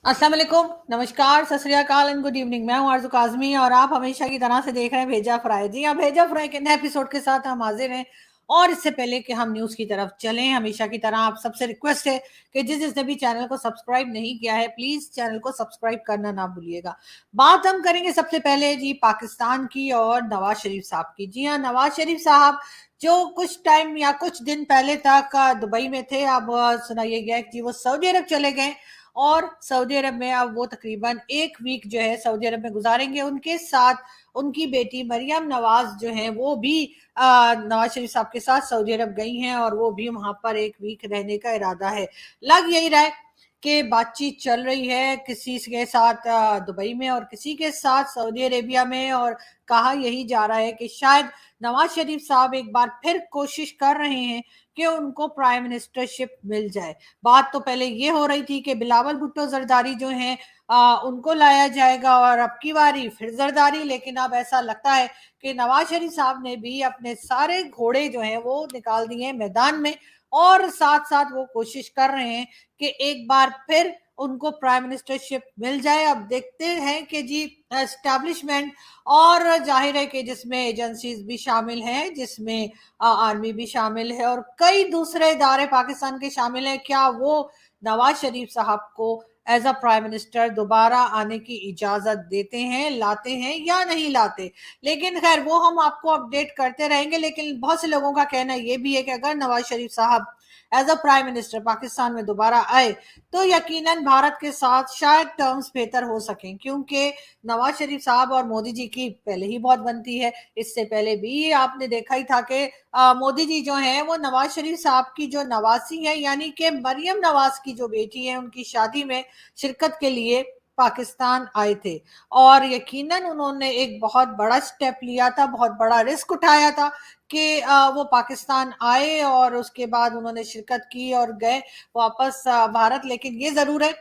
अस्सलाम वालेकुम, नमस्कार, सत श्री अकाल एंड गुड इवनिंग। मैं हूं आरज़ू काज़मी और आप हमेशा की तरह से देख रहे हैं भेजा फ्राई। जी हाँ, भेजा फ्राई के नए एपिसोड के साथ हम हाजिर हैं। और इससे पहले कि हम न्यूज़ की तरफ चलें, हमेशा की तरह आप सबसे रिक्वेस्ट है कि जिसने भी चैनल को सब्सक्राइब नहीं किया है, प्लीज़ चैनल को सब्सक्राइब करना ना भूलिएगा। बात हम करेंगे सबसे पहले जी पाकिस्तान की और नवाज शरीफ साहब की। जी हाँ, नवाज शरीफ साहब जो कुछ टाइम या कुछ दिन पहले तक दुबई में थे, अब सुनाइए गया कि वो सऊदी अरब चले गए। और सऊदी अरब में अब वो तकरीबन एक वीक जो है सऊदी अरब में गुजारेंगे। उनके साथ उनकी बेटी मरियम नवाज जो है वो भी नवाज शरीफ साहब के साथ सऊदी अरब गई हैं और वो भी वहां पर एक वीक रहने का इरादा है। लग यही रहा है कि बातचीत चल रही है किसी के साथ दुबई में और किसी के साथ सऊदी अरेबिया में। और कहा यही जा रहा है कि शायद नवाज शरीफ साहब एक बार फिर कोशिश कर रहे हैं कि उनको प्राइम मिनिस्टरशिप मिल जाए। बात तो पहले ये हो रही थी कि बिलावल भुट्टो जरदारी जो हैं उनको लाया जाएगा और अब की बारी फिर जरदारी। लेकिन अब ऐसा लगता है कि नवाज शरीफ साहब ने भी अपने सारे घोड़े जो हैं वो निकाल दिए हैं मैदान में और साथ साथ वो कोशिश कर रहे हैं कि एक बार फिर उनको प्राइम मिनिस्टरशिप मिल जाए। अब देखते हैं कि जी एस्टैब्लिशमेंट और जाहिर है कि जिसमें एजेंसीज भी शामिल हैं, जिसमें आर्मी भी शामिल है और कई दूसरे इदारे पाकिस्तान के शामिल हैं, क्या वो नवाज शरीफ साहब को एज अ प्राइम मिनिस्टर दोबारा आने की इजाजत देते हैं, लाते हैं या नहीं लाते। लेकिन खैर वो हम आपको अपडेट करते रहेंगे। लेकिन बहुत से लोगों का कहना ये भी है कि अगर नवाज शरीफ साहब as a prime minister Pakistan में दोबारा आए तो यकीनन भारत के साथ शायद टर्म्स बेहतर हो सकें, क्योंकि नवाज शरीफ साहब और मोदी जी की पहले ही बहुत बनती है। इससे पहले भी आपने देखा ही था कि मोदी जी जो हैं वो नवाज शरीफ साहब की जो नवासी है यानी कि मरियम नवाज की जो बेटी है उनकी शादी में शिरकत के लिए पाकिस्तान आए थे। और यकीनन उन्होंने एक बहुत बड़ा स्टेप लिया था, बहुत बड़ा रिस्क उठाया था कि वो पाकिस्तान आए और उसके बाद उन्होंने शिरकत की और गए वापस भारत। लेकिन ये जरूर है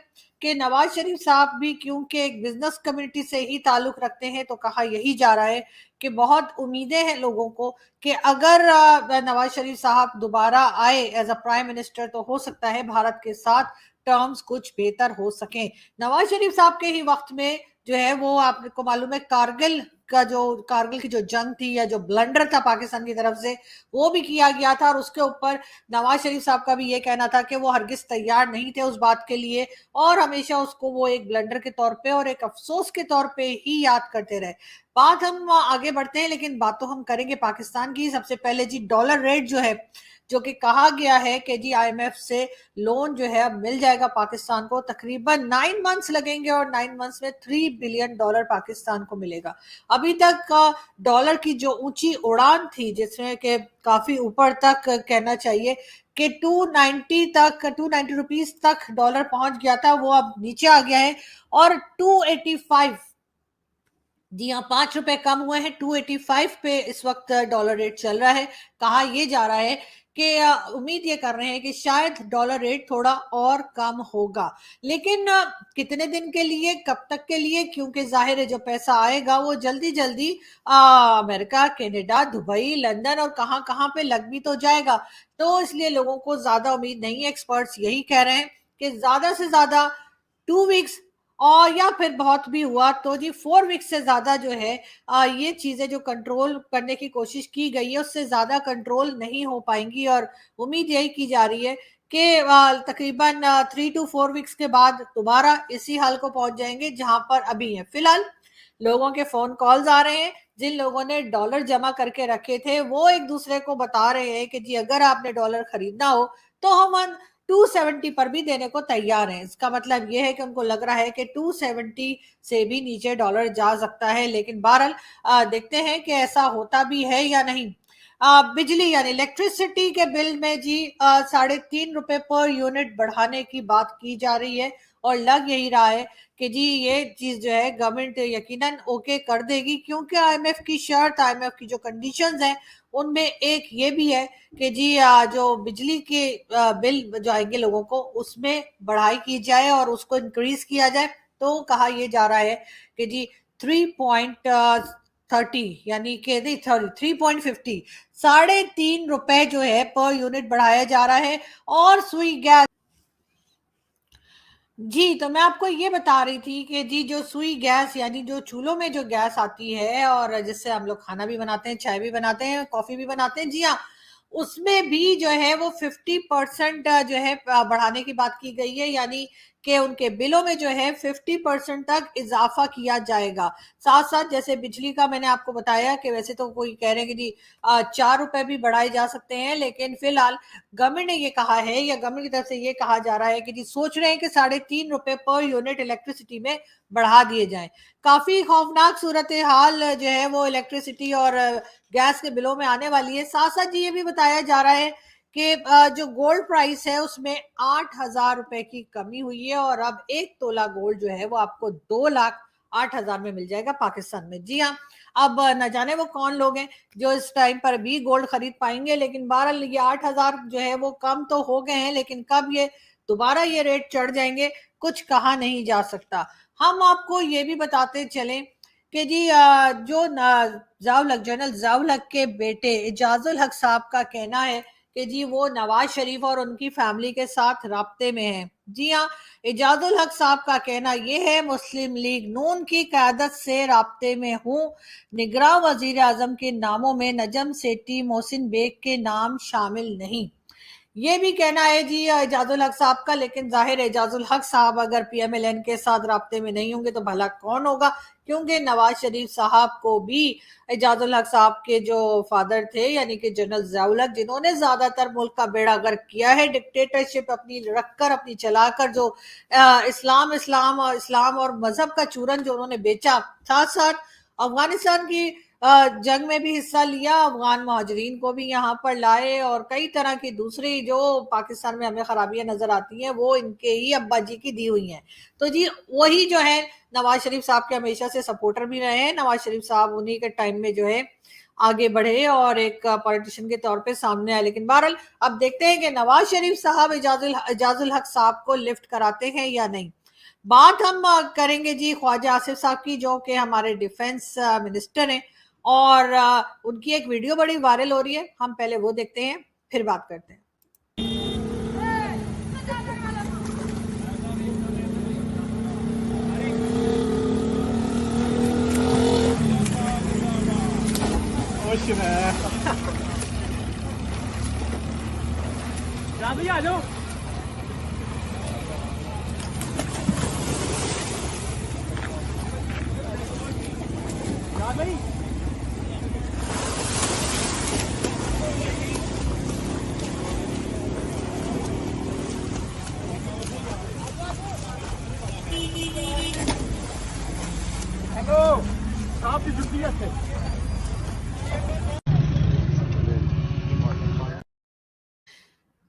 कि नवाज शरीफ साहब भी क्योंकि एक बिजनेस कम्युनिटी से ही ताल्लुक रखते हैं, तो कहा यही जा रहा है कि बहुत उम्मीदें हैं लोगों को कि अगर नवाज शरीफ साहब दोबारा आए एज अ प्राइम मिनिस्टर तो हो सकता है भारत के साथ टर्म्स कुछ बेहतर हो सके। नवाज शरीफ साहब के ही वक्त में जो है वो आपको मालूम है कारगिल की जो जंग थी या जो ब्लंडर था पाकिस्तान की तरफ से वो भी किया गया था। और उसके ऊपर नवाज शरीफ साहब का भी ये कहना था कि वो हरगिज तैयार नहीं थे उस बात के लिए और हमेशा उसको वो एक ब्लंडर के तौर पे और एक अफसोस के तौर पे ही याद करते रहे। बात हम आगे बढ़ते हैं, लेकिन बात तो हम करेंगे पाकिस्तान की। सबसे पहले जी डॉलर रेट जो है, जो कि कहा गया है कि जी आईएमएफ से लोन जो है अब मिल जाएगा पाकिस्तान को। तकरीबन 9 मंथ्स लगेंगे और 9 मंथ्स में $3 बिलियन पाकिस्तान को मिलेगा। अभी तक डॉलर की जो ऊंची उड़ान थी जिसमें कि काफी ऊपर तक कहना चाहिए कि 290 रुपीज तक डॉलर पहुंच गया था, वो अब नीचे आ गया है और 285, जी हाँ, 5 रुपए कम हुए हैं। 285 पे इस वक्त डॉलर रेट चल रहा है। कहा यह जा रहा है कि उम्मीद ये कर रहे हैं कि शायद डॉलर रेट थोड़ा और कम होगा। लेकिन कितने दिन के लिए, कब तक के लिए, क्योंकि जाहिर है जो पैसा आएगा वो जल्दी जल्दी अमेरिका, कनाडा, दुबई, लंदन और कहाँ कहाँ पे लग भी तो जाएगा। तो इसलिए लोगों को ज्यादा उम्मीद नहीं है। एक्सपर्ट्स यही कह रहे हैं कि ज्यादा से ज्यादा 2 वीक्स और या फिर बहुत भी हुआ तो जी 4 वीक्स से ज्यादा जो है ये चीजें जो कंट्रोल करने की कोशिश की गई है उससे ज्यादा कंट्रोल नहीं हो पाएंगी। और उम्मीद यही की जा रही है कि तकरीबन 3 to 4 वीक्स के बाद दोबारा इसी हाल को पहुंच जाएंगे जहां पर अभी है। फिलहाल लोगों के फोन कॉल्स आ रहे हैं, जिन लोगों ने डॉलर जमा करके रखे थे वो एक दूसरे को बता रहे हैं कि जी अगर आपने डॉलर खरीदना हो तो हम 270 पर भी देने को तैयार हैं। इसका मतलब यह है कि उनको लग रहा है कि 270 से भी नीचे डॉलर जा सकता है। लेकिन बहरहाल देखते हैं कि ऐसा होता भी है या नहीं। बिजली यानी इलेक्ट्रिसिटी के बिल में जी 3.5 रुपए पर यूनिट बढ़ाने की बात की जा रही है और लग यही रहा है कि जी ये चीज जो है गवर्नमेंट यकीनन ओके कर देगी, क्योंकि आईएमएफ की शर्त, आईएमएफ की जो कंडीशंस हैं उनमें एक ये भी है कि जी जो बिजली के बिल जो आएंगे लोगों को उसमें बढ़ाई की जाए और उसको इंक्रीज किया जाए। तो कहा यह जा रहा है कि जी 3.30 यानी कि नहीं, सॉरी, 3.50, 3.5 रुपए जो है पर यूनिट बढ़ाया जा रहा है। और सुई गैस जी, तो मैं आपको ये बता रही थी कि जी जो सुई गैस यानी जो चूल्हों में जो गैस आती है और जिससे हम लोग खाना भी बनाते हैं, चाय भी बनाते हैं, कॉफ़ी भी बनाते हैं, जी हाँ, उसमें भी जो है वो 50% जो है बढ़ाने की बात की गई है, यानी कि उनके बिलों में जो है 50% तक इज़ाफ़ा किया जाएगा। साथ-साथ जैसे बिजली का मैंने आपको बताया कि वैसे तो कोई कह रहे हैं कि जी ₹4 भी बढ़ाए जा सकते हैं, लेकिन फ़िलहाल गवर्नमेंट ने ये कहा है या गवर्नमेंट की तरफ से ये कहा जा रहा है कि जी सोच रहे हैं कि ₹3.5 पर यूनिट इलेक्ट्रिसिटी में बढ़ा दिए जाएं। काफी खौफनाक सूरत हाल जो है वो इलेक्ट्रिसिटी और गैस के बिलों में आने वाली है। साथ साथ जी ये भी बताया जा रहा है कि जो गोल्ड प्राइस है उसमें ₹8,000 की कमी हुई है और अब 1 तोला गोल्ड जो है वो आपको 2,08,000 में मिल जाएगा पाकिस्तान में। जी हाँ, अब न जाने वो कौन लोग हैं जो इस टाइम पर भी गोल्ड खरीद पाएंगे, लेकिन बहरहाल ये 8,000 जो है वो कम तो हो गए हैं, लेकिन कब ये दोबारा ये रेट चढ़ जाएंगे कुछ कहा नहीं जा सकता। हम आपको ये भी बताते चलें कि जी जो जावलक जनरल जावलक के बेटे इजाजुल हक साहब का कहना है कि जी वो नवाज शरीफ और उनकी फैमिली के साथ राब्ते में है। जी हाँ, इजाजुल हक साहब का कहना ये है, मुस्लिम लीग नून की क़यादत से राब्ते में हूँ, निगरां वजीर आजम के नामों में नजम सेठी मोहसिन बेग के नाम शामिल नहीं। ये भी कहना है जी एजाजुल हक साहब का, लेकिन जाहिर है एजाजुल हक साहब अगर पीएमएलएन के साथ राब्ते में नहीं होंगे तो भला कौन होगा, क्योंकि नवाज शरीफ साहब को भी एजाजुल हक साहब के जो फादर थे यानी कि जनरल ज़ियाउल-हक, जिन्होंने ज्यादातर मुल्क का बेड़ा गर्क किया है, डिक्टेटरशिप अपनी रखकर अपनी चलाकर, जो इस्लाम इस्लाम और इस्लाम और मजहब का चूरन जो उन्होंने बेचा, साथ साथ अफगानिस्तान की जंग में भी हिस्सा लिया, अफगान महाजरीन को भी यहाँ पर लाए और कई तरह की दूसरी जो पाकिस्तान में हमें खराबियां नजर आती हैं वो इनके ही अब्बा जी की दी हुई हैं। तो जी वही जो है नवाज शरीफ साहब के हमेशा से सपोर्टर भी रहे हैं। नवाज शरीफ साहब उन्हीं के टाइम में जो है आगे बढ़े और एक पॉलिटिशियन के तौर पे सामने आए, लेकिन बहरहाल अब देखते हैं कि नवाज शरीफ साहब इजाजुल हक साहब को लिफ्ट कराते हैं या नहीं। बात हम करेंगे जी ख्वाजा आसिफ साहब की, जो कि हमारे डिफेंस मिनिस्टर हैं और उनकी एक वीडियो बड़ी वायरल हो रही है, हम पहले वो देखते हैं फिर बात करते हैं। भैया आ जाओ। भाई हेलो, आपकी छुट्टी है।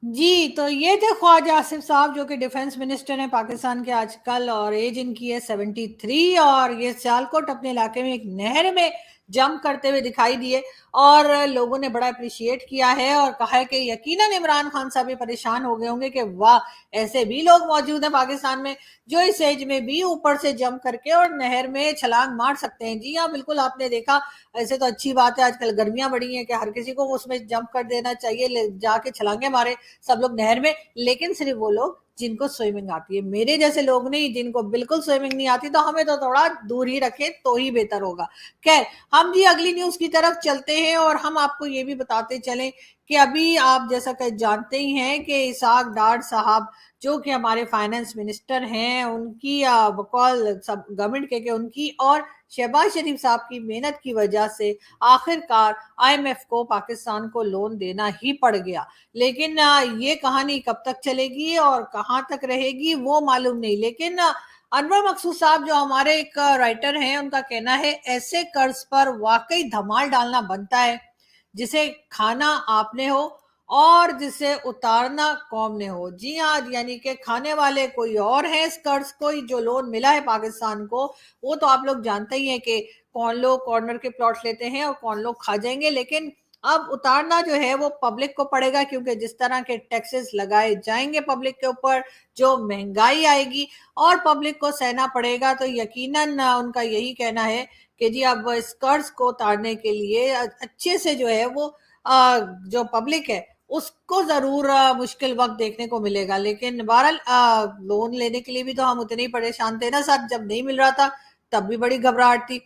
जी, तो ये थे ख्वाजा आसिफ साहब जो कि डिफेंस मिनिस्टर हैं पाकिस्तान के आजकल और एज इनकी है 73 और ये सियालकोट अपने इलाके में एक नहर में जंप करते हुए दिखाई दिए और लोगों ने बड़ा अप्रिशिएट किया है और कहा है कि यकीनन इमरान खान साहब भी परेशान हो गए होंगे कि वाह, ऐसे भी लोग मौजूद हैं पाकिस्तान में जो इस एज में भी ऊपर से जंप करके और नहर में छलांग मार सकते हैं। जी हाँ, बिल्कुल आपने देखा, ऐसे तो अच्छी बात है, आजकल गर्मियां बढ़ी हैं कि हर किसी को उसमें जंप कर देना चाहिए, जाके छलांगे मारे सब लोग नहर में, लेकिन सिर्फ वो लोग जिनको स्विमिंग आती है। मेरे जैसे लोग नहीं, जिनको बिल्कुल स्विमिंग नहीं आती, तो हमें तो थोड़ा दूर ही रखें तो ही बेहतर होगा। खैर, हम जी अगली न्यूज की तरफ चलते हैं और हम आपको ये भी बताते चलें कि अभी आप जैसा कि जानते ही हैं कि इसाक डार साहब जो कि हमारे फाइनेंस मिनिस्टर हैं, उनकी बकौल सब गवर्नमेंट के उनकी और शहबाज शरीफ साहब की मेहनत की वजह से आखिरकार आईएमएफ को पाकिस्तान को लोन देना ही पड़ गया। लेकिन ये कहानी कब तक चलेगी और कहाँ तक रहेगी वो मालूम नहीं, लेकिन अनवर मकसूद साहब जो हमारे एक राइटर हैं, उनका कहना है ऐसे कर्ज पर वाकई धमाल डालना बनता है जिसे खाना आपने हो और जिसे उतारना कौम ने हो। जी हाँ, यानी कि खाने वाले कोई और है इस कर्ज को, जो लोन मिला है पाकिस्तान को, वो तो आप लोग जानते ही हैं कि कौन लोग कॉर्नर के प्लॉट लेते हैं और कौन लोग खा जाएंगे, लेकिन अब उतारना जो है वो पब्लिक को पड़ेगा, क्योंकि जिस तरह के टैक्सेस लगाए जाएंगे पब्लिक के ऊपर, जो महंगाई आएगी और पब्लिक को सहना पड़ेगा, तो यकीनन उनका यही कहना है कि जी अब इस कर्ज को उतारने के लिए अच्छे से जो है वो जो पब्लिक है उसको जरूर मुश्किल वक्त देखने को मिलेगा। लेकिन बहरहाल लोन लेने के लिए भी तो हम उतने ही परेशान थे ना सर, जब नहीं मिल रहा था तब भी बड़ी घबराहट थी।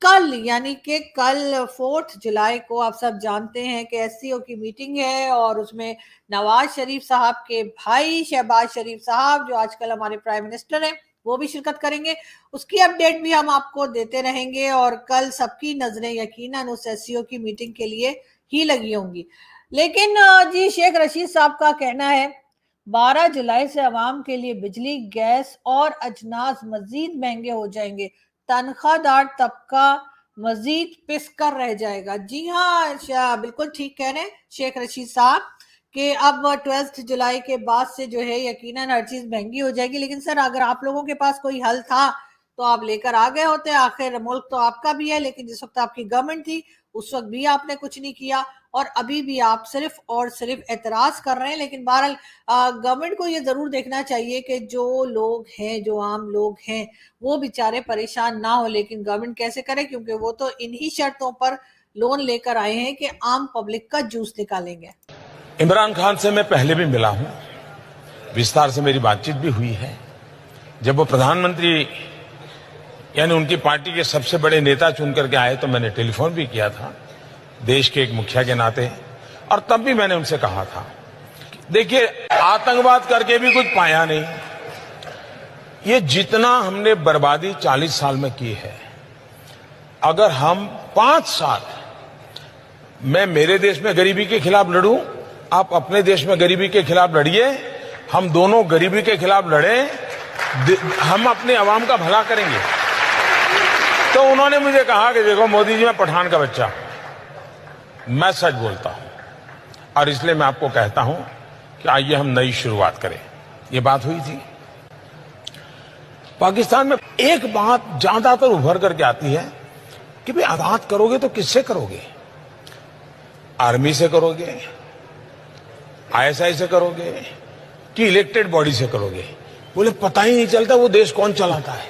कल यानी कि कल 4 जुलाई को आप सब जानते हैं कि एससीओ की मीटिंग है और उसमें नवाज शरीफ साहब के भाई शहबाज शरीफ साहब जो आजकल हमारे प्राइम मिनिस्टर हैं वो भी शिरकत करेंगे। उसकी अपडेट भी हम आपको देते रहेंगे और कल सबकी नजरें यकीनन उस एससीओ की मीटिंग के लिए ही लगी होंगी। लेकिन जी शेख रशीद साहब का कहना है 12 जुलाई से अवाम के लिए बिजली गैस और अजनास मजीद महंगे हो जाएंगे, तनख्वाहदार तबका मजीद पिस कर रह जाएगा। जी हाँ, बिल्कुल ठीक कह रहे हैं शेख रशीद साहब कि अब 12 जुलाई के बाद से जो है यकीनन हर चीज महंगी हो जाएगी। लेकिन सर अगर आप लोगों के पास कोई हल था तो आप लेकर आ गए होते, आखिर मुल्क तो आपका भी है। लेकिन जिस वक्त आपकी गवर्नमेंट थी उस वक्त भी आपने कुछ नहीं किया और अभी भी आप सिर्फ और सिर्फ एतराज कर रहे हैं। लेकिन बहरहाल गवर्नमेंट को ये जरूर देखना चाहिए कि जो लोग हैं, जो आम लोग हैं, वो बेचारे परेशान ना हो। लेकिन गवर्नमेंट कैसे करे, क्योंकि वो तो इन्हीं शर्तों पर लोन लेकर आए हैं कि आम पब्लिक का जूस निकालेंगे। इमरान खान से मैं पहले भी मिला हूं, विस्तार से मेरी बातचीत भी हुई है। जब वो प्रधानमंत्री यानी उनकी पार्टी के सबसे बड़े नेता चुन करके आए तो मैंने टेलीफोन भी किया था देश के एक मुखिया के नाते, और तब भी मैंने उनसे कहा था देखिए आतंकवाद करके भी कुछ पाया नहीं। ये जितना हमने बर्बादी 40 साल में की है, अगर हम 5 साल मैं मेरे देश में गरीबी के खिलाफ लड़ूं, आप अपने देश में गरीबी के खिलाफ लड़िए, हम दोनों गरीबी के खिलाफ लड़ें, हम अपने अवाम का भला करेंगे। तो उन्होंने मुझे कहा कि देखो मोदी जी, मैं पठान का बच्चा, मैं सच बोलता हूं और इसलिए मैं आपको कहता हूं कि आइए हम नई शुरुआत करें। ये बात हुई थी। पाकिस्तान में एक बात ज्यादातर उभर करके आती है कि भाई आजाद करोगे तो किससे करोगे? आर्मी से करोगे, आईएसआई से करोगे कि इलेक्टेड बॉडी से करोगे? बोले पता ही नहीं चलता वो देश कौन चलाता है।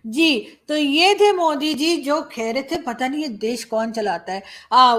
जी, तो ये थे मोदी जी जो कह रहे थे पता नहीं ये देश कौन चलाता है।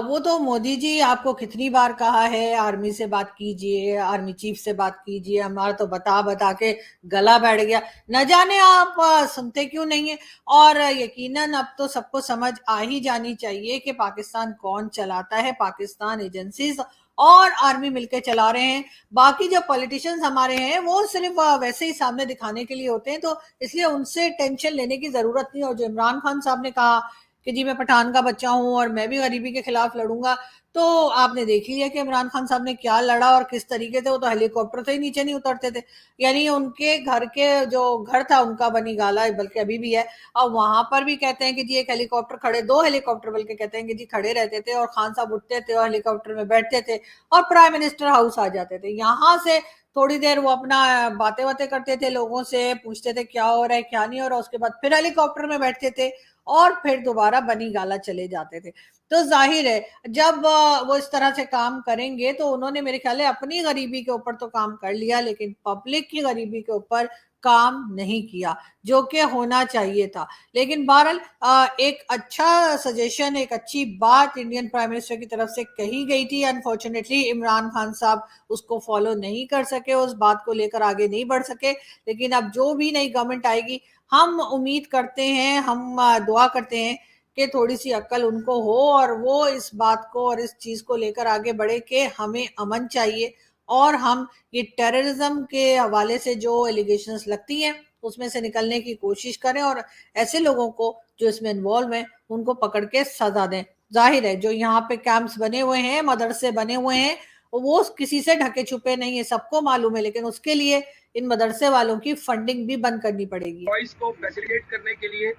वो तो मोदी जी आपको कितनी बार कहा है आर्मी से बात कीजिए, आर्मी चीफ से बात कीजिए, हमारा तो बता बता के गला बैठ गया। न जाने आप सुनते क्यों नहीं है। और यकीनन अब तो सबको समझ आ ही जानी चाहिए कि पाकिस्तान कौन चलाता है। पाकिस्तान एजेंसीज और आर्मी मिलकर चला रहे हैं। बाकी जो पॉलिटिशियंस हमारे हैं वो सिर्फ वैसे ही सामने दिखाने के लिए होते हैं, तो इसलिए उनसे टेंशन लेने की जरूरत नहीं। और जो इमरान खान साहब ने कहा कि जी मैं पठान का बच्चा हूं और मैं भी गरीबी के खिलाफ लड़ूंगा, तो आपने देख लिया कि इमरान खान साहब ने क्या लड़ा और किस तरीके से। वो तो हेलीकॉप्टर से ही नीचे नहीं उतरते थे। यानी उनके घर के जो घर था उनका बनी गाला, बल्कि अभी भी है, और वहां पर भी कहते हैं कि जी एक हेलीकॉप्टर खड़े, 2 हेलीकॉप्टर बल्कि कहते हैं कि जी खड़े रहते थे और खान साहब उठते थे और हेलीकॉप्टर में बैठते थे और प्राइम मिनिस्टर हाउस आ जाते थे। यहाँ से थोड़ी देर वो अपना बातें बातें करते थे, लोगों से पूछते थे क्या हो रहा है क्या नहीं हो रहा, उसके बाद फिर हेलीकॉप्टर में बैठते थे और फिर दोबारा बनी गाला चले जाते थे। तो जाहिर है जब वो इस तरह से काम करेंगे तो उन्होंने मेरे ख्याल है अपनी गरीबी के ऊपर तो काम कर लिया, लेकिन पब्लिक की गरीबी के ऊपर काम नहीं किया जो कि होना चाहिए था। लेकिन बहरहाल एक अच्छा सजेशन, एक अच्छी बात इंडियन प्राइम मिनिस्टर की तरफ से कही गई थी। अनफॉर्चुनेटली इमरान खान साहब उसको फॉलो नहीं कर सके, उस बात को लेकर आगे नहीं बढ़ सके। लेकिन अब जो भी नई गवर्नमेंट आएगी हम उम्मीद करते हैं, हम दुआ करते हैं कि थोड़ी सी अक्ल उनको हो और वो इस बात को और इस चीज को लेकर आगे बढ़े कि हमें अमन चाहिए और हम ये टेररिज्म के हवाले से जो एलिगेशंस लगती हैं उसमें से निकलने की कोशिश करें और ऐसे लोगों को जो इसमें इन्वॉल्व हैं उनको पकड़ के सजा दें। जाहिर है जो यहाँ पे कैंप्स बने हुए हैं, मदरसे बने हुए हैं, वो किसी से ढके छुपे नहीं है, सबको मालूम है। लेकिन उसके लिए इन मदरसे वालों की फंडिंग भी बंद करनी पड़ेगी। वॉइस को फैसिलिटेट करने के लिए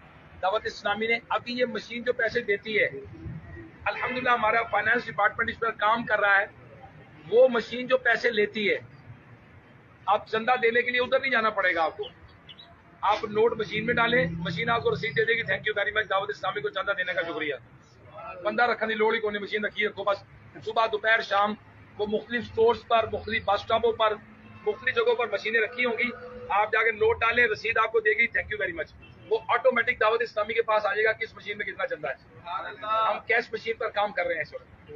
दावत इस्लामी ने अभी ये मशीन जो पैसे देती है, अल्हम्दुलिल्लाह हमारा फाइनेंस डिपार्टमेंट इस पर काम कर रहा है। वो मशीन जो पैसे लेती है, आप चंदा देने के लिए उधर नहीं जाना पड़ेगा आपको, आप नोट मशीन में डालें, मशीन आपको रसीद दे देगी, thank you very much, Dawat Islami को चंदा देने का शुक्रिया। बंदा रखने की लोड़ ही कोई, मशीन रखी रखो बस। सुबह दोपहर शाम वो मुख्तलिफ स्टोर्स पर, मुख्तलिफ बस स्टॉपों पर, मुख्तलिफ जगहों पर मशीनें रखी होंगी। आप जाके नोट डालें, रसीद आपको देगी, थैंक यू वेरी मच। वो ऑटोमेटिक दावत इस्लामी के पास आ जाएगा किस मशीन में कितना चंदा है। हम कैश मशीन पर काम कर रहे हैं इस वक्त।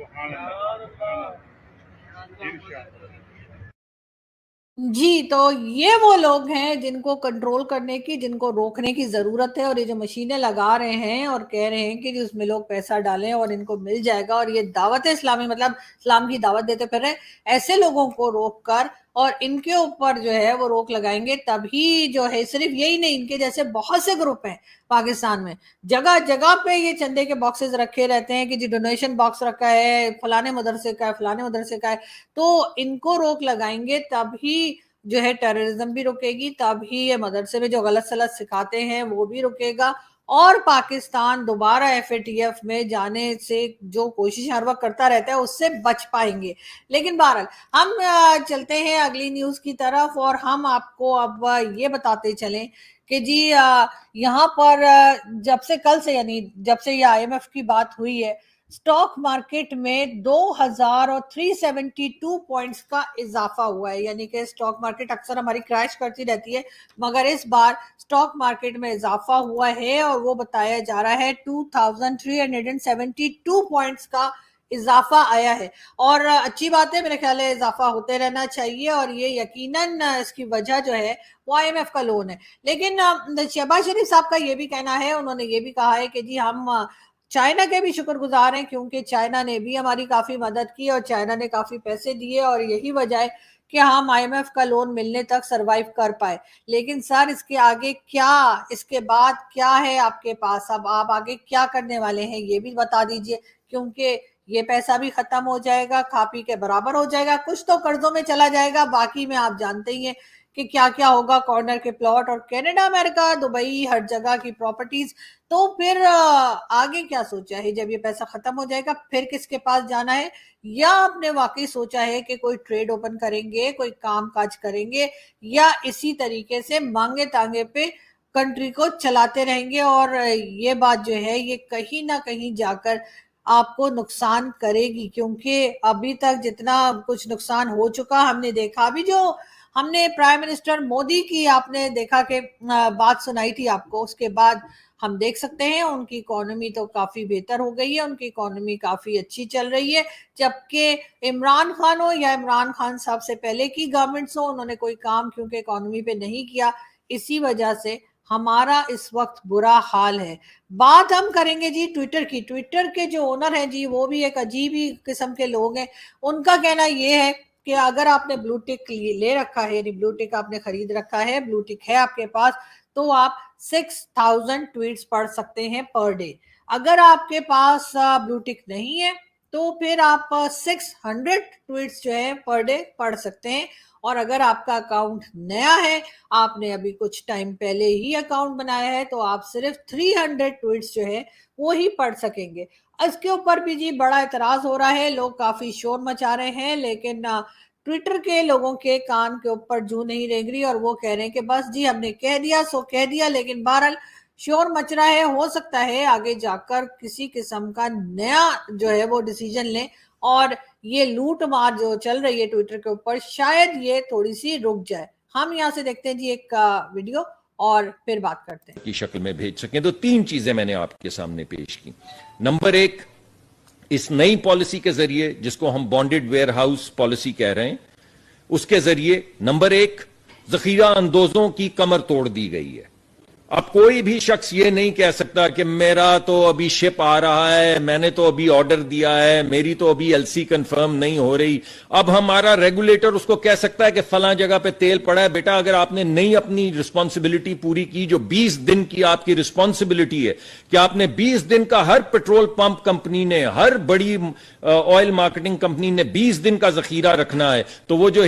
जी, तो ये वो लोग हैं जिनको कंट्रोल करने की, जिनको रोकने की ज़रूरत है, और ये जो मशीनें लगा रहे हैं और कह रहे हैं कि जी उसमें लोग पैसा डालें और इनको मिल जाएगा, और ये दावत इस्लामी मतलब इस्लाम की दावत देते फिर रहे, ऐसे लोगों को रोक कर और इनके ऊपर जो है वो रोक लगाएंगे, तभी जो है, सिर्फ यही नहीं, इनके जैसे बहुत से ग्रुप हैं पाकिस्तान में, जगह जगह पे ये चंदे के बॉक्सेस रखे रहते हैं कि जी डोनेशन बॉक्स रखा है, फलाने मदरसे का है, फलाने मदरसे का है, तो इनको रोक लगाएंगे तभी जो है टेररिज्म भी रुकेगी, तभी ये मदरसे में जो गलत सलत सिखाते हैं वो भी रुकेगा, और पाकिस्तान दोबारा एफएटीएफ में जाने से जो कोशिश हर वक्त करता रहता है उससे बच पाएंगे। लेकिन बहरहाल हम चलते हैं अगली न्यूज की तरफ, और हम आपको अब ये बताते चलें कि जी यहाँ पर जब से कल से, यानी जब से ये आईएमएफ की बात हुई है, स्टॉक मार्केट में 2372 पॉइंट्स का इजाफा हुआ है। यानी कि स्टॉक मार्केट अक्सर हमारी क्रैश करती रहती है, मगर इस बार स्टॉक मार्केट में इजाफा हुआ है, और वो बताया जा रहा है 2372 पॉइंट्स का इजाफा आया है। और अच्छी बात है, मेरे ख्याल है इजाफा होते रहना चाहिए, और ये यकीनन इसकी वजह जो है वो आईएमएफ का लोन है। लेकिन शहबाज शरीफ साहब का ये भी कहना है, उन्होंने ये भी कहा है कि जी हम चाइना के भी शुक्रगुजार हैं, क्योंकि चाइना ने भी हमारी काफी मदद की और चाइना ने काफी पैसे दिए, और यही वजह है कि हम आईएमएफ का लोन मिलने तक सरवाइव कर पाए। लेकिन सर इसके आगे क्या, इसके बाद क्या है आपके पास, अब आप आगे क्या करने वाले हैं ये भी बता दीजिए, क्योंकि ये पैसा भी खत्म हो जाएगा, खा पी के बराबर हो जाएगा, कुछ तो कर्जों में चला जाएगा, बाकी में आप जानते ही हैं कि क्या क्या होगा, कॉर्नर के प्लॉट और कनाडा, अमेरिका, दुबई, हर जगह की प्रॉपर्टीज। तो फिर आगे क्या सोचा है, जब ये पैसा खत्म हो जाएगा फिर किसके पास जाना है, या आपने वाकई सोचा है कि कोई ट्रेड ओपन करेंगे, कोई काम काज करेंगे, या इसी तरीके से मांगे तांगे पे कंट्री को चलाते रहेंगे, और ये बात जो है ये कहीं ना कहीं जाकर आपको नुकसान करेगी, क्योंकि अभी तक जितना कुछ नुकसान हो चुका हमने देखा। अभी जो हमने प्राइम मिनिस्टर मोदी की आपने देखा कि बात सुनाई थी आपको, उसके बाद हम देख सकते हैं उनकी इकोनॉमी तो काफी बेहतर हो गई है, उनकी इकोनॉमी काफी अच्छी चल रही है, जबकि इमरान खान हो या इमरान खान साहब से पहले की गवर्नमेंट्स हो, उन्होंने कोई काम क्योंकि इकोनॉमी पे नहीं किया, इसी वजह से हमारा इस वक्त बुरा हाल है। बात हम करेंगे जी ट्विटर की। ट्विटर के जो ओनर हैं जी वो भी एक अजीब ही किस्म के लोग हैं। उनका कहना ये है कि अगर आपने ब्लू टिक ले रखा है, यानी ब्लू टिक आपने खरीद रखा है, ब्लू टिक है आपके पास, तो आप 6000 ट्वीट्स पढ़ सकते हैं पर डे। अगर आपके पास ब्लू टिक नहीं है तो फिर आप 600 ट्वीट्स जो है पर डे पढ़ सकते हैं। और अगर आपका अकाउंट नया है, आपने अभी कुछ टाइम पहले ही अकाउंट बनाया है, तो आप सिर्फ 300 ट्वीट्स जो है वो ही पढ़ सकेंगे। इसके ऊपर भी जी बड़ा एतराज हो रहा है, लोग काफी शोर मचा रहे हैं, लेकिन ट्विटर के लोगों के कान के ऊपर जू नहीं रेंग रही, और वो कह रहे हैं कि बस जी हमने कह दिया सो कह दिया। लेकिन बहरहाल शोर मच रहा है, हो सकता है आगे जाकर किसी किस्म का नया जो है वो डिसीजन लें, और ये लूट मार जो चल रही है ट्विटर के ऊपर, शायद ये थोड़ी सी रुक जाए। हम यहाँ से देखते हैं जी एक वीडियो और फिर बात करते हैं। की शक्ल में भेज सकें तो 3 चीजें मैंने आपके सामने पेश की। नंबर 1, इस नई पॉलिसी के जरिए, जिसको हम बॉन्डेड वेयरहाउस पॉलिसी कह रहे हैं, उसके जरिए नंबर 1 जखीरा अंदोजों की कमर तोड़ दी गई है। अब कोई भी शख्स ये नहीं कह सकता कि मेरा तो अभी शिप आ रहा है, मैंने तो अभी ऑर्डर दिया है, मेरी तो अभी एलसी कंफर्म नहीं हो रही। अब हमारा रेगुलेटर उसको कह सकता है कि फलां जगह पे तेल पड़ा है, बेटा अगर आपने नहीं अपनी रिस्पॉन्सिबिलिटी पूरी की, जो 20 दिन की आपकी रिस्पॉन्सिबिलिटी है कि आपने 20 दिन का, हर पेट्रोल पंप कंपनी ने, हर बड़ी ऑयल मार्केटिंग कंपनी ने 20 दिन का जखीरा रखना है। तो वो जो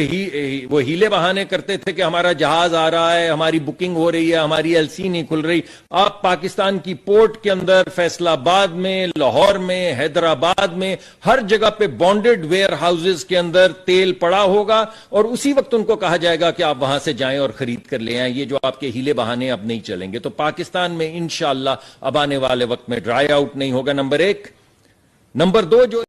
वो हीले बहाने करते थे कि हमारा जहाज आ रहा है, हमारी बुकिंग हो रही है, हमारी एलसी नहीं खुल रही, आप पाकिस्तान की पोर्ट के अंदर, फैसलाबाद में, लाहौर में, हैदराबाद में, हर जगह पे बॉन्डेड वेयर हाउसेज के अंदर तेल पड़ा होगा, और उसी वक्त उनको कहा जाएगा कि आप वहां से जाएं और खरीद कर ले आएं। ये जो आपके हीले बहाने अब नहीं चलेंगे। तो पाकिस्तान में इंशाअल्लाह अब आने वाले वक्त में ड्राई आउट नहीं होगा, नंबर 1। नंबर 2, जो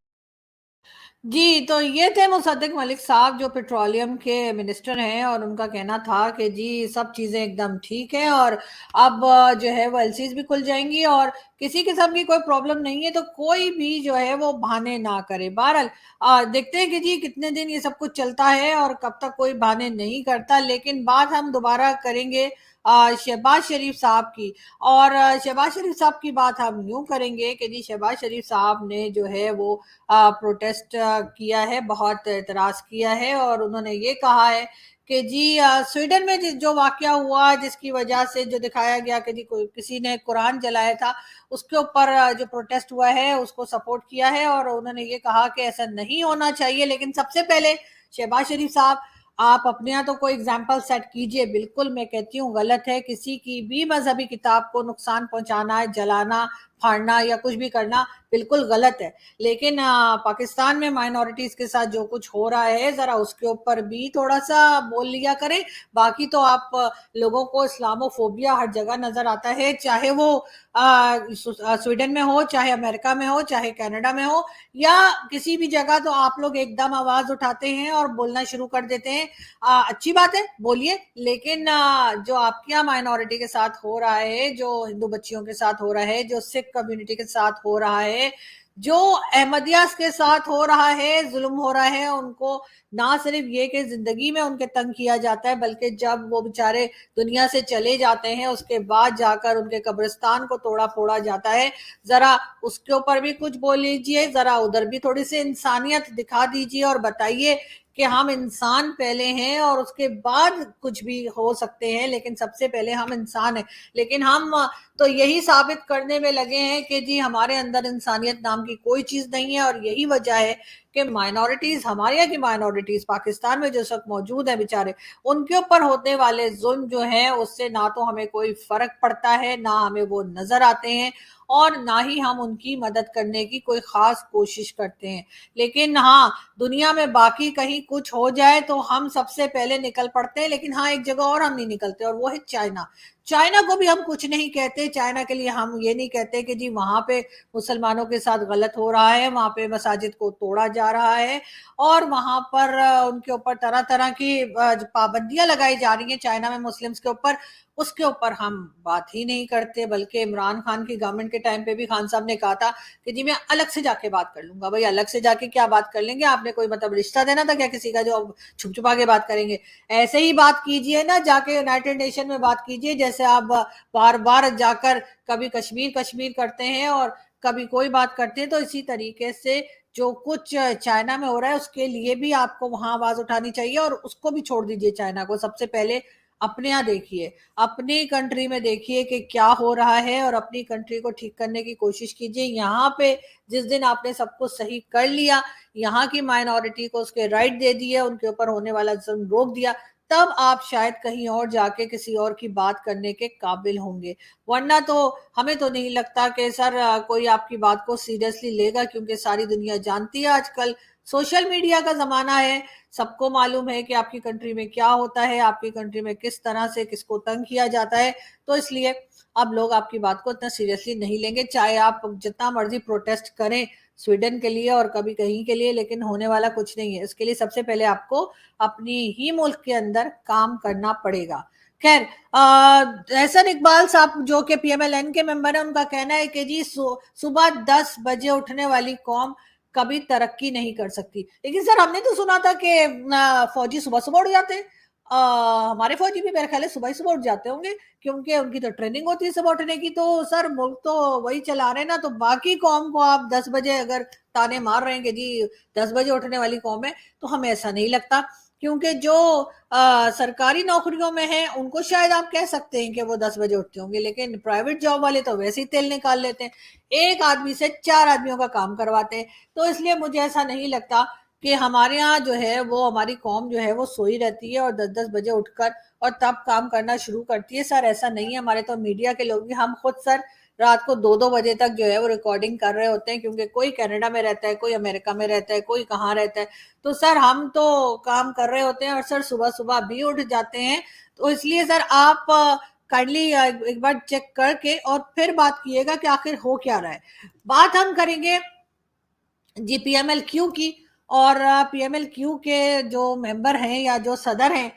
जी, तो ये थे मुसद्दिक मलिक साहब जो पेट्रोलियम के मिनिस्टर हैं, और उनका कहना था कि जी सब चीज़ें एकदम ठीक है और अब जो है वो एलसीज भी खुल जाएंगी और किसी किस्म की कोई प्रॉब्लम नहीं है, तो कोई भी जो है वो बहाने ना करे। बहरहाल देखते हैं कि जी कितने दिन ये सब कुछ चलता है और कब तक कोई बहाने नहीं करता। लेकिन बात हम दोबारा करेंगे शहबाज शरीफ साहब की। और शहबाज शरीफ साहब की बात हम यूं करेंगे कि जी शहबाज शरीफ साहब ने जो है वो प्रोटेस्ट किया है, बहुत एतराज किया है, और उन्होंने ये कहा है कि जी स्वीडन में जो वाकया हुआ जिसकी वजह से जो दिखाया गया कि जी कोई किसी ने कुरान जलाया था, उसके ऊपर जो प्रोटेस्ट हुआ है उसको सपोर्ट किया है, और उन्होंने ये कहा कि ऐसा नहीं होना चाहिए। लेकिन सबसे पहले शहबाज शरीफ साहब, आप अपने यहाँ तो कोई एग्जाम्पल सेट कीजिए। बिल्कुल मैं कहती हूँ गलत है किसी की भी मजहबी किताब को नुकसान पहुंचाना, जलाना, फाड़ना या कुछ भी करना, बिल्कुल गलत है। लेकिन पाकिस्तान में माइनॉरिटीज के साथ जो कुछ हो रहा है जरा उसके ऊपर भी थोड़ा सा बोल लिया करें। बाकी तो आप लोगों को इस्लामोफोबिया हर जगह नजर आता है, चाहे वो स्वीडन में हो, चाहे अमेरिका में हो, चाहे कनाडा में हो, या किसी भी जगह, तो आप लोग एकदम आवाज उठाते हैं और बोलना शुरू कर देते हैं। अच्छी बात है, बोलिए, लेकिन जो आपके यहाँ माइनॉरिटी के साथ हो रहा है, जो हिंदू बच्चियों के साथ हो रहा है, जो सिख कम्युनिटी के साथ हो रहा है, जो अहमदियास के साथ हो रहा है, जुल्म हो रहा है उनको, ना सिर्फ ये कि जिंदगी में उनके तंग किया जाता है, बल्कि जब वो बेचारे दुनिया से चले जाते हैं उसके बाद जाकर उनके कब्रिस्तान को तोड़ा फोड़ा जाता है। जरा उसके ऊपर भी कुछ बोल लीजिए, जरा उधर भी थोड़ी सी इंसानियत दिखा दीजिए और बताइए कि हम इंसान पहले हैं और उसके बाद कुछ भी हो सकते हैं, लेकिन सबसे पहले हम इंसान हैं। लेकिन हम तो यही साबित करने में लगे हैं कि जी हमारे अंदर इंसानियत नाम की कोई चीज नहीं है, और यही वजह है कि माइनॉरिटीज, हमारे यहाँ की माइनॉरिटीज पाकिस्तान में जो सब मौजूद है बेचारे, उनके ऊपर होने वाले जुल्म जो है उससे ना तो हमें कोई फर्क पड़ता है, ना हमें वो नजर आते हैं, और ना ही हम उनकी मदद करने की कोई खास कोशिश करते हैं। लेकिन हाँ, दुनिया में बाकी कहीं कुछ हो जाए तो हम सबसे पहले निकल पड़ते हैं। लेकिन हाँ, एक जगह और हम नहीं निकलते, और वो है चाइना। चाइना को भी हम कुछ नहीं कहते। चाइना के लिए हम ये नहीं कहते कि जी वहां पे मुसलमानों के साथ गलत हो रहा है, वहां पे मसाजिद को तोड़ा जा रहा है, और वहां पर उनके ऊपर तरह तरह की पाबंदियां लगाई जा रही हैं चाइना में मुस्लिम्स के ऊपर, उसके ऊपर हम बात ही नहीं करते। बल्कि इमरान खान की गवर्नमेंट के टाइम पे भी खान साहब ने कहा था कि जी मैं अलग से जाके बात कर लूंगा। भाई अलग से जाके क्या बात कर लेंगे? आपने कोई मतलब रिश्ता देना था क्या किसी का जो छुप छुपा के बात करेंगे? ऐसे ही बात कीजिए ना, जाके यूनाइटेड नेशन में बात कीजिए, जैसे आप बार बार जाकर कभी कश्मीर कश्मीर करते हैं और कभी कोई बात करते हैं। तो इसी तरीके से जो कुछ चाइना में हो रहा है उसके लिए भी आपको वहां आवाज उठानी चाहिए, और उसको भी छोड़ दीजिए चाइना को। सबसे पहले अपने यहाँ देखिए, अपनी कंट्री में देखिए कि क्या हो रहा है, और अपनी कंट्री को ठीक करने की कोशिश कीजिए। यहाँ पे जिस दिन आपने सब कुछ सही कर लिया, यहाँ की माइनॉरिटी को उसके राइट दे दिए, उनके ऊपर होने वाला जुल्म रोक दिया, तब आप शायद कहीं और जाके किसी और की बात करने के काबिल होंगे। वरना तो हमें तो नहीं लगता कि सर कोई आपकी बात को सीरियसली लेगा, क्योंकि सारी दुनिया जानती है आजकल सोशल मीडिया का जमाना है। सबको मालूम है कि आपकी कंट्री में क्या होता है, आपकी कंट्री में किस तरह से किसको तंग किया जाता है। तो इसलिए अब लोग आपकी बात को इतना सीरियसली नहीं लेंगे, चाहे आप जितना मर्जी प्रोटेस्ट करें स्वीडन के लिए और कभी कहीं के लिए, लेकिन होने वाला कुछ नहीं है। इसके लिए सबसे पहले आपको अपनी ही मुल्क के अंदर काम करना पड़ेगा। खैर, एहसन इकबाल साहब जो कि पीएमएलएन के मेंबर हैं, उनका कहना है कि जी सुबह 10 बजे उठने वाली कौम कभी तरक्की नहीं कर सकती। लेकिन सर हमने तो सुना था कि फौजी सुबह सुबह उठ जाते हैं। हमारे फौजी भी मेरे ख्याल है सुबह ही सुबह उठ जाते होंगे, क्योंकि उनकी तो ट्रेनिंग होती है सुबह उठने की। तो सर मुल्क तो वही चला रहे हैं ना, तो बाकी कौम को आप 10 बजे अगर ताने मार रहे हैं कि जी 10 बजे उठने वाली कौम है, तो हमें ऐसा नहीं लगता। क्योंकि जो सरकारी नौकरियों में है उनको शायद आप कह सकते हैं कि वो 10 बजे उठते होंगे, लेकिन प्राइवेट जॉब वाले तो वैसे ही तेल निकाल लेते हैं, एक आदमी से 4 आदमियों का काम करवाते हैं। तो इसलिए मुझे ऐसा नहीं लगता कि हमारे यहाँ जो है वो हमारी कौम जो है वो सोई रहती है और 10-10 बजे उठकर और तब काम करना शुरू करती है। सर ऐसा नहीं है, हमारे तो मीडिया के लोग भी, हम खुद सर रात को 2-2 बजे तक जो है वो रिकॉर्डिंग कर रहे होते हैं, क्योंकि कोई कनाडा में रहता है, कोई अमेरिका में रहता है, कोई कहाँ रहता है। तो सर हम तो काम कर रहे होते हैं और सर सुबह सुबह भी उठ जाते हैं। तो इसलिए सर आप काइंडली एक बार चेक करके और फिर बात कीजिएगा कि आखिर हो क्या रहा है। बात हम करेंगे जीपीएमएल क्यों की, और पीएमएलक्यू के जो मेंबर हैं या जो सदर हैं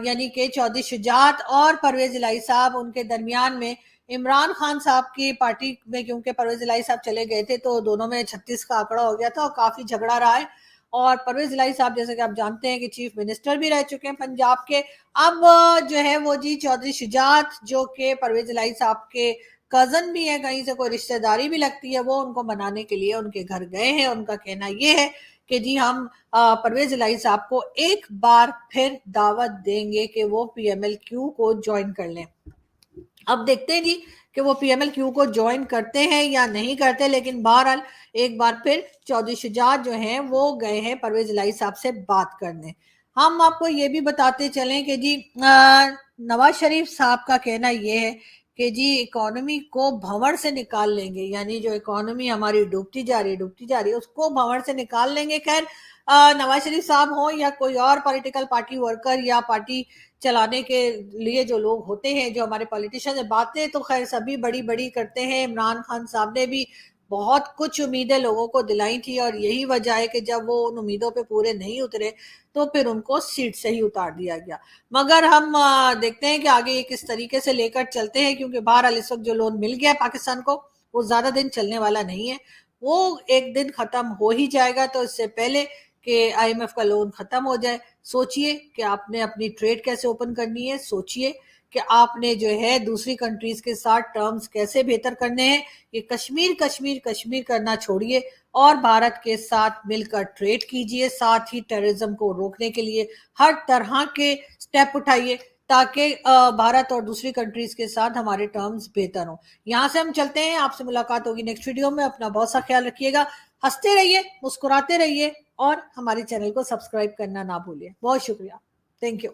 यानी कि चौधरी शुजात और परवेज इलाही साहब, उनके दरमियान में इमरान खान साहब की पार्टी में, क्योंकि परवेज इलाही साहब चले गए थे तो दोनों में 36 का आंकड़ा हो गया था और काफी झगड़ा रहा है। और परवेज इलाही साहब जैसे कि आप जानते हैं कि चीफ मिनिस्टर भी रह चुके हैं पंजाब के। अब जो है वो जी चौधरी शुजात, जो कि परवेज इलाही साहब के कजन भी है, कहीं से कोई रिश्तेदारी भी लगती है, वो उनको मनाने के लिए उनके घर गए हैं। उनका कहना ये है कि जी हम परवेज इलाही साहब को एक बार फिर दावत देंगे कि वो पीएमएलक्यू को ज्वाइन कर लें। अब देखते हैं जी कि वो पीएमएलक्यू को ज्वाइन करते हैं या नहीं करते, लेकिन बहरहाल एक बार फिर चौधरी शुजात जो हैं वो गए हैं परवेज इलाही साहब से बात करने। हम आपको ये भी बताते चलें कि जी नवाज शरीफ साहब का कहना ये है कि जी इकोनॉमी को भंवर से निकाल लेंगे, यानी जो इकोनॉमी हमारी डूबती जा रही है उसको भंवर से निकाल लेंगे। खैर नवाज शरीफ साहब हो या कोई और पॉलिटिकल पार्टी वर्कर या पार्टी चलाने के लिए जो लोग होते हैं, जो हमारे पॉलिटिशियन है, बातें तो खैर सभी बड़ी बड़ी करते हैं। इमरान खान साहब ने भी बहुत कुछ उम्मीदें लोगों को दिलाई थी और यही वजह है कि जब वो उन उम्मीदों पे पूरे नहीं उतरे तो फिर उनको सीट से ही उतार दिया गया। मगर हम देखते हैं कि आगे ये किस तरीके से लेकर चलते हैं, क्योंकि बहरहाल इस वक्त जो लोन मिल गया है पाकिस्तान को वो ज्यादा दिन चलने वाला नहीं है, वो एक दिन खत्म हो ही जाएगा। तो इससे पहले कि आईएमएफ का लोन खत्म हो जाए, सोचिए कि आपने अपनी ट्रेड कैसे ओपन करनी है, सोचिए कि आपने जो है दूसरी कंट्रीज के साथ टर्म्स कैसे बेहतर करने हैं। ये कश्मीर कश्मीर कश्मीर करना छोड़िए और भारत के साथ मिलकर ट्रेड कीजिए, साथ ही टेररिज्म को रोकने के लिए हर तरह के स्टेप उठाइए ताकि भारत और दूसरी कंट्रीज के साथ हमारे टर्म्स बेहतर हों। यहाँ से हम चलते हैं, आपसे मुलाकात होगी नेक्स्ट वीडियो में। अपना बहुत सा ख्याल रखिएगा, हंसते रहिए, मुस्कुराते रहिए और हमारे चैनल को सब्सक्राइब करना ना भूलिए। बहुत शुक्रिया, थैंक यू।